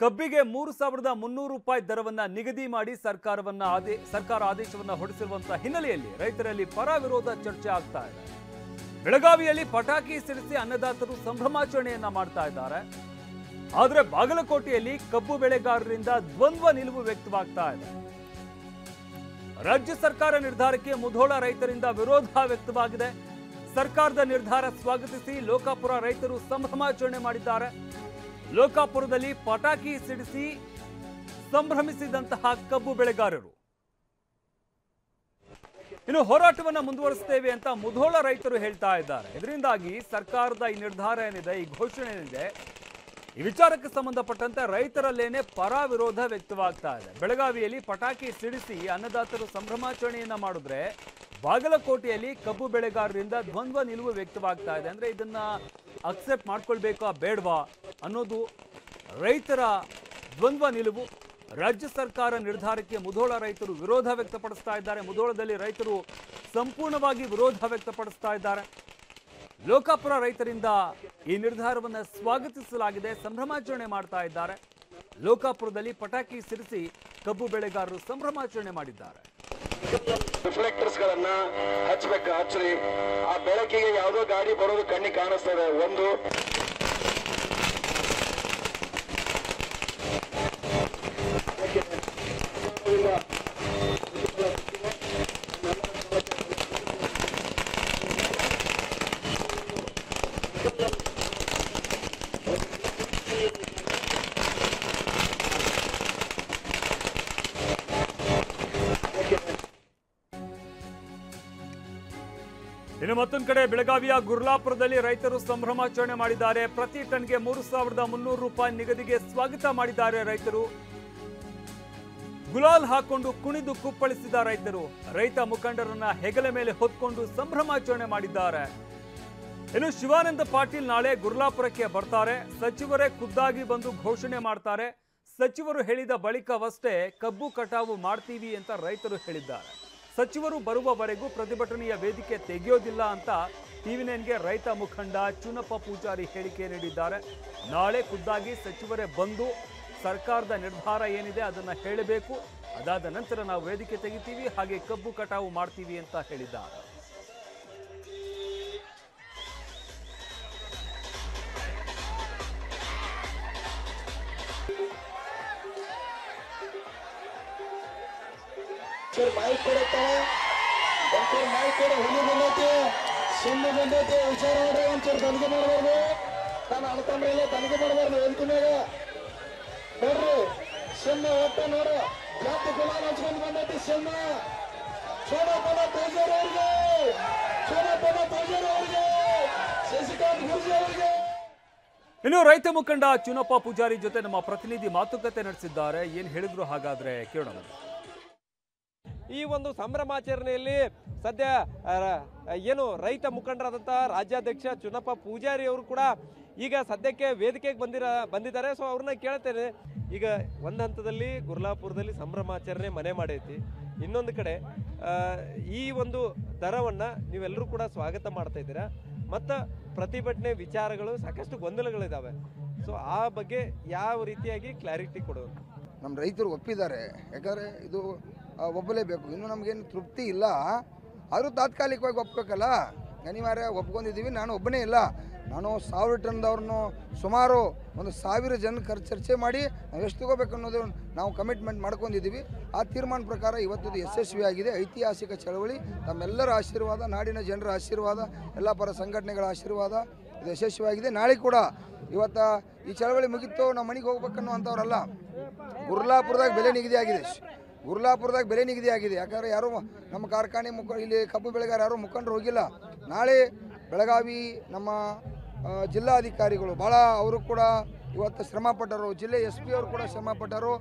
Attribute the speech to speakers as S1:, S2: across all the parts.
S1: ಕಬ್ಬಿಗೆ 3,300 ರೂಪಾಯಿ ದರವನ್ನ ನಿಗದಿ ಮಾಡಿ ಸರ್ಕಾರ ಆದೇಶವನ್ನ ಹೊರಡಿಸಿರುವಂತಹ ಹಿನ್ನೆಲೆಯಲ್ಲಿ ರೈತರಲ್ಲಿ ಪರ ವಿರೋಧ ಚರ್ಚೆ ಆಗ್ತಾ ಇದೆ. ಬೆಳಗಾವಿಯಲ್ಲಿ ಪಟಾಕಿ ಸಿಡಿಸಿ ಅನ್ನದಾತರು ಸಂಭ್ರಮಾಚರಣೆಯನ್ನ ಮಾಡ್ತಾ ಇದ್ದಾರೆ. ಆದರೆ ಬಾಗಲಕೋಟೆಯಲ್ಲಿ ಕಬ್ಬು ಬೆಳೆಗಾರರಿಂದ ದ್ವಂದ್ವ ನಿಲುವು ವ್ಯಕ್ತವಾಗ್ತಾ ಇದೆ. ರಾಜ್ಯ ಸರ್ಕಾರ ನಿರ್ಧಾರಕ್ಕೆ ಮುಧೋಳ ರೈತರಿಂದ ವಿರೋಧ ವ್ಯಕ್ತವಾಗಿದೆ. ಸರ್ಕಾರದ ನಿರ್ಧಾರ ಸ್ವಾಗತಿಸಿ ಲೋಕಾಪುರ ರೈತರು ಸಂಭ್ರಮಾಚರಣೆ ಮಾಡಿದ್ದಾರೆ. ಲೋಕಾಪುರದಲ್ಲಿ ಪಟಾಕಿ ಸಿಡಿಸಿ ಸಂಭ್ರಮಿಸಿದಂತಹ ಕಬ್ಬು ಬೆಳೆಗಾರರು ಇನ್ನು ಹೋರಾಟವನ್ನು ಮುಂದುವರಿಸುತ್ತೇವೆ ಅಂತ ಮುಧೋಳ ರೈತರು ಹೇಳ್ತಾ ಇದ್ದಾರೆ. ಇದರಿಂದಾಗಿ ಸರ್ಕಾರದ ಈ ನಿರ್ಧಾರ ಏನಿದೆ, ಈ ಘೋಷಣೆ ಏನಿದೆ, ಈ ವಿಚಾರಕ್ಕೆ ಸಂಬಂಧಪಟ್ಟಂತೆ ರೈತರಲ್ಲೇನೆ ಪರ ವಿರೋಧ ವ್ಯಕ್ತವಾಗ್ತಾ ಇದೆ. ಬೆಳಗಾವಿಯಲ್ಲಿ ಪಟಾಕಿ ಸಿಡಿಸಿ ಅನ್ನದಾತರು ಸಂಭ್ರಮಾಚರಣೆಯನ್ನ ಮಾಡಿದ್ರೆ ಬಾಗಲಕೋಟೆಯಲ್ಲಿ ಕಬ್ಬು ಬೆಳೆಗಾರರಿಂದ ದ್ವಂದ್ವ ನಿಲುವು ವ್ಯಕ್ತವಾಗ್ತಾ ಇದೆ. ಅಂದ್ರೆ ಇದನ್ನ ಅಕ್ಸೆಪ್ಟ್ ಮಾಡ್ಕೊಳ್ಬೇಕಾ ಬೇಡವಾ ಅನ್ನೋದು ರೈತರ ದ್ವಂದ್ವ ನಿಲುವು. ರಾಜ್ಯ ಸರ್ಕಾರ ನಿರ್ಧಾರಕ್ಕೆ ಮುಧೋಳ ರೈತರು ವಿರೋಧ ವ್ಯಕ್ತಪಡಿಸ್ತಾ ಇದ್ದಾರೆ. ಮುಧೋಳದಲ್ಲಿ ರೈತರು ಸಂಪೂರ್ಣವಾಗಿ ವಿರೋಧ ವ್ಯಕ್ತಪಡಿಸ್ತಾ ಇದ್ದಾರೆ. ಲೋಕಾಪುರ ರೈತರಿಂದ ಈ ನಿರ್ಧಾರವನ್ನು ಸ್ವಾಗತಿಸಲಾಗಿದೆ, ಸಂಭ್ರಮಾಚರಣೆ ಮಾಡ್ತಾ ಇದ್ದಾರೆ. ಲೋಕಾಪುರದಲ್ಲಿ ಪಟಾಕಿ ಸಿಡಿಸಿ ಕಬ್ಬು ಬೆಳೆಗಾರರು ಸಂಭ್ರಮಾಚರಣೆ ಮಾಡಿದ್ದಾರೆ.
S2: ರಿಫ್ಲೆಕ್ಟರ್ಸ್ ಗಳನ್ನ ಹಚ್ಚ್ರಿ. ಆ ಬೆಳಕಿಗೆ ಯಾವುದೋ ಗಾಡಿ ಬರೋದು ಕಣ್ಣಿಗೆ ಕಾಣಿಸ್ತದೆ. ಒಂದು
S1: ಇನ್ನು ಮತ್ತೊಂದು ಕಡೆ ಬೆಳಗಾವಿಯ ಗುರ್ಲಾಪುರದಲ್ಲಿ ರೈತರು ಸಂಭ್ರಮಾಚರಣೆ ಮಾಡಿದ್ದಾರೆ. ಪ್ರತಿ ಟನ್ಗೆ 3,300 ರೂಪಾಯಿ ನಿಗದಿಗೆ ಸ್ವಾಗತ ಮಾಡಿದ್ದಾರೆ ರೈತರು. ಗುಲಾಲ್ ಹಾಕೊಂಡು ಕುಣಿದು ಕುಪ್ಪಳಿಸಿದ ರೈತರು ರೈತ ಮುಖಂಡರನ್ನ ಹೆಗಲ ಮೇಲೆ ಹೊತ್ಕೊಂಡು ಸಂಭ್ರಮಾಚರಣೆ ಮಾಡಿದ್ದಾರೆ. ಇನ್ನು ಶಿವಾನಂದ ಪಾಟೀಲ್ ನಾಳೆ ಗುರ್ಲಾಪುರಕ್ಕೆ ಬರ್ತಾರೆ. ಸಚಿವರೇ ಖುದ್ದಾಗಿ ಬಂದು ಘೋಷಣೆ ಮಾಡ್ತಾರೆ. ಸಚಿವರು ಹೇಳಿದ ಬಳಿಕವಷ್ಟೇ ಕಬ್ಬು ಕಟಾವು ಮಾಡ್ತೀವಿ ಅಂತ ರೈತರು ಹೇಳಿದ್ದಾರೆ. ಸಚಿವರು ಬರುವವರೆಗೂ ಪ್ರತಿಭಟನೆಯ ವೇದಿಕೆ ತೆಗೆಯೋದಿಲ್ಲ ಅಂತ ಟಿವಿ9ಗೆ ರೈತ ಮುಖಂಡ ಚುನಪ್ಪ ಪೂಜಾರಿ ಹೇಳಿಕೆ ನೀಡಿದ್ದಾರೆ. ನಾಳೆ ಖುದ್ದಾಗಿ ಸಚಿವರೇ ಬಂದು ಸರ್ಕಾರದ ನಿರ್ಧಾರ ಏನಿದೆ ಅದನ್ನ ಹೇಳಬೇಕು. ಅದಾದ ನಂತರ ನಾವು ವೇದಿಕೆ ತೆಗಿತೀವಿ, ಹಾಗೆ ಕಬ್ಬು ಕಟಾವು ಮಾಡ್ತೀವಿ ಅಂತ ಹೇಳಿದ್ದಾರೆ.
S2: ಮಾಹಿತಿ ಕೊಡುತ್ತಾರೆ. ಮಾಹಿತಿ ಕೊಡ ಹುಲಿ ಬಂದೈತಿ, ಸುಮ್ಮನೆ ಬಂದೈತಿ. ವಿಚಾರ ಮಾಡ್ರಿ, ಒಂಚೂರು ತನಿಖೆ ಮಾಡಬಾರ್ದು. ನಾನು ಅನ್ಕೊಂಡ್ರೆ ತನಿಖೆ ಮಾಡಬಾರ್ದು. ವೇದಿಕೆ ಮೇಲೆ ನೋಡ್ರಿ, ಸುಮ್ಮನೆ ಒಟ್ಟು ನೋಡು ಜಾತಿ ಗುಲಾಲ್ ಹಚ್ಕೊಂಡು ಬಂದೈತಿ. ಸುಮ್ಮನೆ ಚೋಡಪ್ಪನ ಪೂಜಾರಿ ಅವ್ರಿಗೆ, ಚೋಡಪ್ಪನ ಪೂಜಾರಿ ಅವ್ರಿಗೆ, ಶಶಿಕಾಂತ್ ಗುರ್ಜಿ ಅವ್ರಿಗೆ.
S1: ಇನ್ನು ರೈತ ಮುಖಂಡ ಚುನಪ್ಪ ಪೂಜಾರಿ ಜೊತೆ ನಮ್ಮ ಪ್ರತಿನಿಧಿ ಮಾತುಕತೆ ನಡೆಸಿದ್ದಾರೆ. ಏನ್ ಹೇಳಿದ್ರು ಹಾಗಾದ್ರೆ ಕೇಳೋಣ.
S3: ಈ ಒಂದು ಸಂಭ್ರಮಾಚರಣೆಯಲ್ಲಿ ಸದ್ಯ ಏನು ರೈತ ಮುಖಂಡರಾದಂತಹ ರಾಜ್ಯಾಧ್ಯಕ್ಷ ಚುನಪ್ಪ ಪೂಜಾರಿ ಅವರು ಕೂಡ ಈಗ ಸದ್ಯಕ್ಕೆ ವೇದಿಕೆಗೆ ಬಂದಿದ್ದಾರೆ. ಸೊ ಅವ್ರನ್ನ ಕೇಳ್ತೇನೆ. ಈಗ ಒಂದು ಹಂತದಲ್ಲಿ ಗುರ್ಲಾಪುರದಲ್ಲಿ ಸಂಭ್ರಮಾಚರಣೆ ಮನೆ ಮಾಡೈತಿ, ಇನ್ನೊಂದು ಕಡೆ ಈ ಒಂದು ದರವನ್ನ ನೀವೆಲ್ಲರೂ ಕೂಡ ಸ್ವಾಗತ ಮಾಡ್ತಾ ಇದ್ದೀರಾ, ಮತ್ತು ಪ್ರತಿಭಟನೆ ವಿಚಾರಗಳು ಸಾಕಷ್ಟು ಗೊಂದಲಗಳಿದ್ದಾವೆ. ಸೊ ಆ ಬಗ್ಗೆ ಯಾವ ರೀತಿಯಾಗಿ ಕ್ಲಾರಿಟಿ ಕೊಡೋದು?
S4: ನಮ್ಮ ರೈತರು ಒಪ್ಪಿದ್ದಾರೆ. ಯಾಕಂದರೆ ಇದು ಒಪ್ಪಲೇಬೇಕು. ಇನ್ನೂ ನಮಗೇನು ತೃಪ್ತಿ ಇಲ್ಲ, ಆದರೂ ತಾತ್ಕಾಲಿಕವಾಗಿ ಒಪ್ಪಬೇಕಲ್ಲ. ಅನಿವಾರ್ಯ ಒಪ್ಕೊಂಡಿದ್ದೀವಿ. ನಾನು ಒಬ್ಬನೇ ಇಲ್ಲ, ನಾನು 1000 ಟನ್ದವ್ರನ್ನು ಸುಮಾರು 1000 ಜನ ಚರ್ಚೆ ಮಾಡಿ ನಾವು ಎಷ್ಟು ತಗೋಬೇಕು ಅನ್ನೋದು ನಾವು ಕಮಿಟ್ಮೆಂಟ್ ಮಾಡ್ಕೊಂಡಿದ್ದೀವಿ. ಆ ತೀರ್ಮಾನ ಪ್ರಕಾರ ಇವತ್ತು ಯಶಸ್ವಿಯಾಗಿದೆ. ಐತಿಹಾಸಿಕ ಚಳವಳಿ, ತಮ್ಮೆಲ್ಲರ ಆಶೀರ್ವಾದ, ನಾಡಿನ ಜನರ ಆಶೀರ್ವಾದ, ಎಲ್ಲ ಪರ ಸಂಘಟನೆಗಳ ಆಶೀರ್ವಾದ, ಇದು ಯಶಸ್ವಿಯಾಗಿದೆ. ನಾಳೆ ಕೂಡ ಇವತ್ತು ಈ ಚಳವಳಿ ಮುಗಿತು ನಾವು ಮನೆಗೆ ಹೋಗ್ಬೇಕನ್ನೋ ಅಂಥವ್ರಲ್ಲ. ಗುರ್ಲಾಪುರದಾಗ ಬೆಲೆ ನಿಗದಿ ಆಗಿದೆ. ಗುರ್ಲಾಪುರದಾಗ ಬೆಲೆ ನಿಗದಿ ಆಗಿದೆ. ಯಾಕಂದರೆ ಯಾರು ನಮ್ಮ ಕಾರ್ಖಾನೆ ಇಲ್ಲಿ ಕಬ್ಬು ಬೆಳೆಗಾರ ಯಾರು ಮುಖಂಡರು ಹೋಗಿಲ್ಲ. ನಾಳೆ ಬೆಳಗಾವಿ ನಮ್ಮ ಜಿಲ್ಲಾಧಿಕಾರಿಗಳು ಭಾಳ ಅವರು ಕೂಡ ಇವತ್ತು ಶ್ರಮಪಟ್ಟರು. ಜಿಲ್ಲೆ SP ಅವರು ಕೂಡ ಶ್ರಮಪಟ್ಟರು.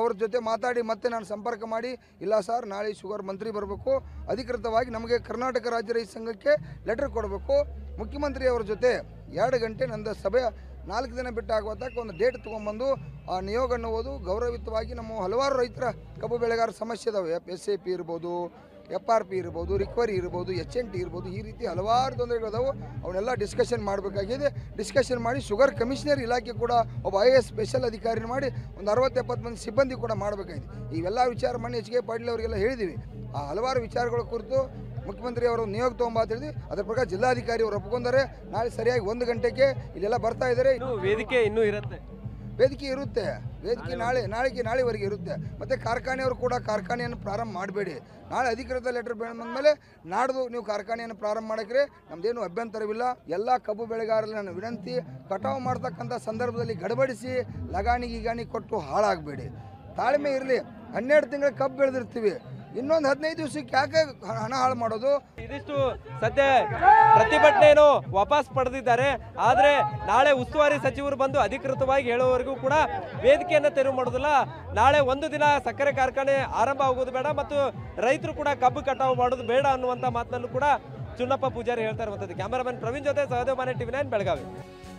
S4: ಅವ್ರ ಜೊತೆ ಮಾತಾಡಿ ಮತ್ತೆ ನಾನು ಸಂಪರ್ಕ ಮಾಡಿ, ಇಲ್ಲ ಸರ್ ನಾಳೆ ಶುಗರ್ ಮಂತ್ರಿ ಬರಬೇಕು, ಅಧಿಕೃತವಾಗಿ ನಮಗೆ ಕರ್ನಾಟಕ ರಾಜ್ಯ ರೈತ ಸಂಘಕ್ಕೆ ಲೆಟರ್ ಕೊಡಬೇಕು. ಮುಖ್ಯಮಂತ್ರಿ ಅವರ ಜೊತೆ 2 ಗಂಟೆ ನಂದು ಸಭೆ 4 ದಿನ ಬಿಟ್ಟು ಆಗುವತ್ತಕ್ಕೆ ಒಂದು ಡೇಟ್ ತೊಗೊಂಬಂದು ಆ ನಿಯೋಗ ಅನ್ನುವುದು ಗೌರವಯುತವಾಗಿ ನಮ್ಮ ಹಲವಾರು ರೈತರ ಕಬ್ಬು ಬೆಳೆಗಾರ ಸಮಸ್ಯೆ ಇದಾವೆ. SAP ಇರ್ಬೋದು, FRP ಇರ್ಬೋದು, ರಿಕವರಿ ಇರ್ಬೋದು, HNT ಇರ್ಬೋದು, ಈ ರೀತಿ ಹಲವಾರು ತೊಂದರೆಗಳಿದಾವೆ. ಅವನ್ನೆಲ್ಲ ಡಿಸ್ಕಷನ್ ಮಾಡಬೇಕಾಗಿದೆ. ಡಿಸ್ಕಷನ್ ಮಾಡಿ ಶುಗರ್ ಕಮಿಷನರ್ ಇಲಾಖೆ ಕೂಡ ಒಬ್ಬ IAS ಸ್ಪೆಷಲ್ ಅಧಿಕಾರಿನ ಮಾಡಿ ಒಂದು 60-70 ಮಂದಿ ಸಿಬ್ಬಂದಿ ಕೂಡ ಮಾಡಬೇಕಾಗಿದೆ. ಇವೆಲ್ಲ ವಿಚಾರ ಮನೆ HK ಪಾಟೀಲ್ ಅವರಿಗೆಲ್ಲ ಹೇಳಿದ್ದೀವಿ. ಆ ಹಲವಾರು ವಿಚಾರಗಳ ಕುರಿತು ಮುಖ್ಯಮಂತ್ರಿ ಅವರು ನಿಯೋಗ ತೊಗೊಂಬ ಅಂತ ಹೇಳಿದ್ವಿ. ಅದರ ಪ್ರಕಾರ ಜಿಲ್ಲಾಧಿಕಾರಿ ಅವರು ಒಪ್ಪಿಕೊಂಡರೆ ನಾಳೆ ಸರಿಯಾಗಿ 1 ಗಂಟೆಗೆ ಇಲ್ಲೆಲ್ಲ ಬರ್ತಾ ಇದ್ದಾರೆ.
S3: ವೇದಿಕೆ ಇನ್ನೂ ಇರುತ್ತೆ,
S4: ವೇದಿಕೆ ಇರುತ್ತೆ. ವೇದಿಕೆ ನಾಳೆವರೆಗೆ ಇರುತ್ತೆ. ಮತ್ತು ಕಾರ್ಖಾನೆಯವರು ಕೂಡ ಕಾರ್ಖಾನೆಯನ್ನು ಪ್ರಾರಂಭ ಮಾಡಬೇಡಿ. ನಾಳೆ ಅಧಿಕೃತ ಲೆಟರ್ ಬಂದಮೇಲೆ ನಾಡ್ದು ನೀವು ಕಾರ್ಖಾನೆಯನ್ನು ಪ್ರಾರಂಭ ಮಾಡೋಕ್ರೆ ನಮ್ಮದೇನು ಅಭ್ಯಂತರವಿಲ್ಲ. ಎಲ್ಲ ಕಬ್ಬು ಬೆಳೆಗಾರರಲ್ಲಿ ನನ್ನ ವಿನಂತಿ, ಕಟಾವು ಮಾಡ್ತಕ್ಕಂಥ ಸಂದರ್ಭದಲ್ಲಿ ಗಡಬಡಿಸಿ ಲಗಾಣಿ ಕೊಟ್ಟು ಹಾಳಾಗಬೇಡಿ. ತಾಳ್ಮೆ ಇರಲಿ. 12 ತಿಂಗಳ ಕಬ್ಬು ಬೆಳೆದಿರ್ತೀವಿ, ಇನ್ನೊಂದು 15 ದಿವಸಕ್ಕೆ ಯಾಕೆ ಹಣ ಹಾಳು ಮಾಡೋದು?
S3: ಇದಿಷ್ಟು ಸದ್ಯ ಪ್ರತಿಭಟನೆಯನ್ನು ವಾಪಸ್ ಪಡೆದಿದ್ದಾರೆ. ಆದರೆ ನಾಳೆ ಉಸ್ತುವಾರಿ ಸಚಿವರು ಬಂದು ಅಧಿಕೃತವಾಗಿ ಹೇಳುವವರೆಗೂ ಕೂಡ ವೇದಿಕೆಯನ್ನು ತೆರವು ಮಾಡೋದಿಲ್ಲ. ನಾಳೆ 1 ದಿನ ಸಕ್ಕರೆ ಕಾರ್ಖಾನೆ ಆರಂಭ ಆಗೋದು ಬೇಡ ಮತ್ತು ರೈತರು ಕೂಡ ಕಬ್ಬು ಕಟಾವು ಮಾಡೋದು ಬೇಡ ಅನ್ನುವಂಥ ಮಾತನ್ನು ಕೂಡ ಚುನ್ನಪ್ಪ ಪೂಜಾರಿ ಹೇಳ್ತಾ ಇರುವಂಥದ್ದು. ಕ್ಯಾಮರಾಮನ್ ಪ್ರವೀಣ್ ಜೊತೆ ಸಹದೇವ್ ಮಾನೆ, TV9 ಬೆಳಗಾವಿ.